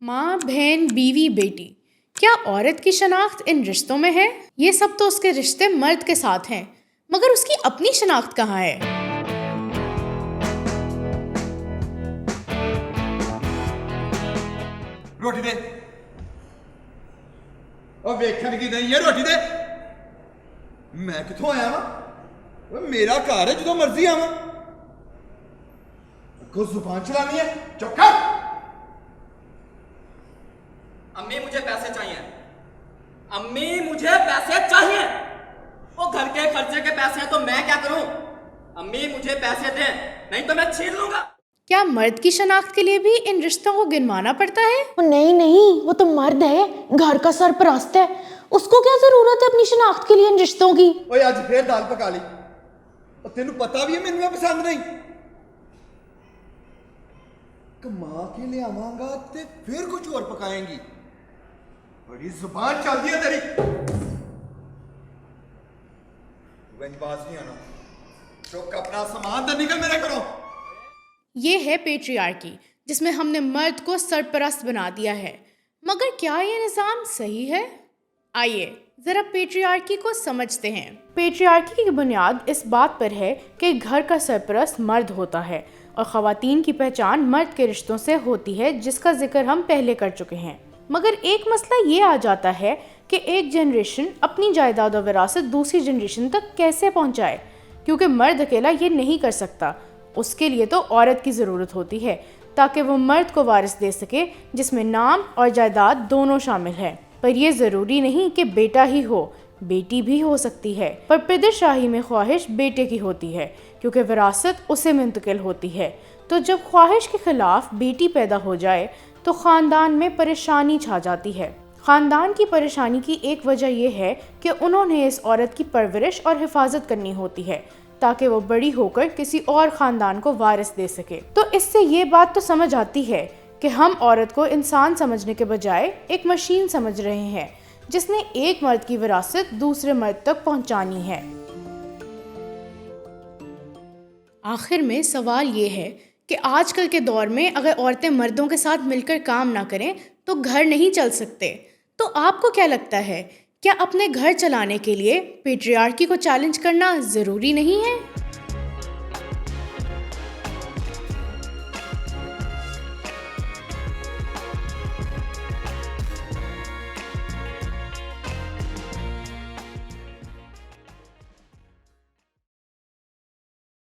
माँ, बहन, बीवी, बेटी, क्या औरत की शनाख्त इन रिश्तों में है? ये सब तो उसके रिश्ते मर्द के साथ हैं, मगर उसकी अपनी शनाख्त कहाँ है? रोटी दे। और वेखण की नहीं है, रोटी दे। मैं किथों आया वा? मेरा घर है, जो मर्जी आवा। को जुबान चलानी है, चुप कर। अम्मी मुझे पैसे चाहिए। अम्मी मुझे पैसे चाहिए। वो घर के खर्चे के पैसे हैं तो मैं क्या करूं? अम्मी मुझे पैसे दे, नहीं तो मैं छीन लूंगा। क्या मर्द की शनाख्त के लिए भी इन रिश्तों को गिनवाना पड़ता है? नहीं, वो तो मर्द है, घर का सरपरस्त है। उसको क्या जरूरत है अपनी शनाख्त के लिए इन रिश्तों की? ओए आज फिर दाल पका ली। और तेनू पता भी है मैनू पसंद नहीं। कमा के ले आवांगा ते फिर कुछ और पकाएंगी। बड़ी जुबान चलती है तेरी। गंजबाज नहीं आना। चुप अपना सामान तो निकल मेरे घरों। ये है पेट्रियार्की, जिसमें हमने मर्द को सरपरस्त बना दिया है। मगर क्या ये निज़ाम सही है? आइए ज़रा पेट्रियार्की को समझते हैं। पेट्रियार्की की बुनियाद इस बात पर है कि घर का सरपरस्त मर्द होता है और ख़वातीन की पहचान मर्द के रिश्तों से होती है, जिसका जिक्र हम पहले कर चुके हैं। मगर एक मसला ये आ जाता है कि एक जनरेशन अपनी जायदाद और विरासत दूसरी जनरेशन तक कैसे पहुंचाए, क्योंकि मर्द अकेला ये नहीं कर सकता। उसके लिए तो औरत की ज़रूरत होती है ताकि वो मर्द को वारिस दे सके, जिसमें नाम और जायदाद दोनों शामिल है। पर यह ज़रूरी नहीं कि बेटा ही हो, बेटी भी हो सकती है। पर पिदरशाही में ख्वाहिश बेटे की होती है, क्योंकि विरासत उसे मुंतकिल होती है। तो जब ख्वाहिश के खिलाफ बेटी पैदा हो जाए तो ख़ानदान में परेशानी छा जाती है। ख़ानदान की परेशानी की एक वजह यह है कि उन्होंने इस औरत की परवरिश और हिफाजत करनी होती है ताकि वो बड़ी होकर किसी और ख़ानदान को वारिस दे सके। तो इससे ये बात तो समझ आती है कि हम औरत को इंसान समझने के बजाय एक मशीन समझ रहे हैं, जिसने एक मर्द की विरासत दूसरे मर्द तक पहुंचानी है। आखिर में सवाल ये है कि आजकल के दौर में अगर औरतें मर्दों के साथ मिलकर काम ना करें तो घर नहीं चल सकते। तो आपको क्या लगता है, क्या अपने घर चलाने के लिए पेट्रियार्की को चैलेंज करना ज़रूरी नहीं है?